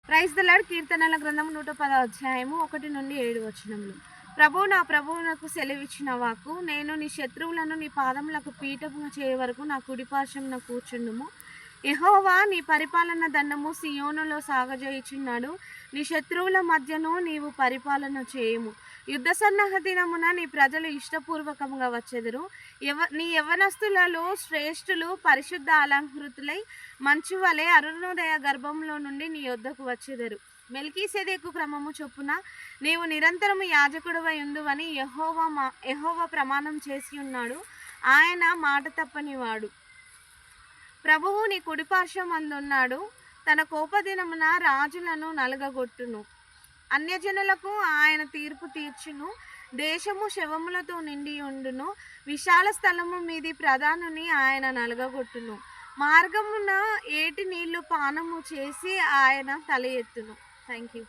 Praise the lord. కీర్తనల గ్రంథం 110 అధ్యాయము 1 నుండి 7 వచనములు. నా ప్రభువునకు సెలవిచ్చిన వాక్కు, నేను నీ శత్రువులను నీ పాదములకు పీఠము చేయ వరకు నా కుడిపార్శ్వమున కూర్చుండుము. యెహోవా నీ పరిపాలన దండము సియోనులో సాగజేయుచున్నాడు. నీ శత్రువుల మధ్యను నీవు పరిపాలన చేయుము. యుద్ధ సన్నాహ దినమున నీ ప్రజలు ఇష్టపూర్వకంగా వచ్చెదరు. నీ యవనస్తులలో శ్రేష్ఠులు పరిశుద్ధ అలంకృతులై మంచు వలె అరుణోదయ గర్భంలో నుండి నీ యొద్దకు వచ్చెదరు. మెల్కీసెదెకు క్రమము చొప్పున నీవు నిరంతరము యాజకుడవై ఉందువని యెహోవా ప్రమాణం చేసి ఉన్నాడు. ఆయన మాట తప్పనివాడు. ప్రభువు నీ కుడిపార్శ్వమందున్నాడు. తన కోపదినమున రాజులను నలగగొట్టును. అన్యజనులకు ఆయన తీర్పు తీర్చును. దేశము శవములతో నిండి ఉండును. విశాల స్థలము మీది ప్రధానుని ఆయన నలగగొట్టును. మార్గమున ఏటి నీళ్లు పానము చేసి ఆయన తల ఎత్తును. Thank you.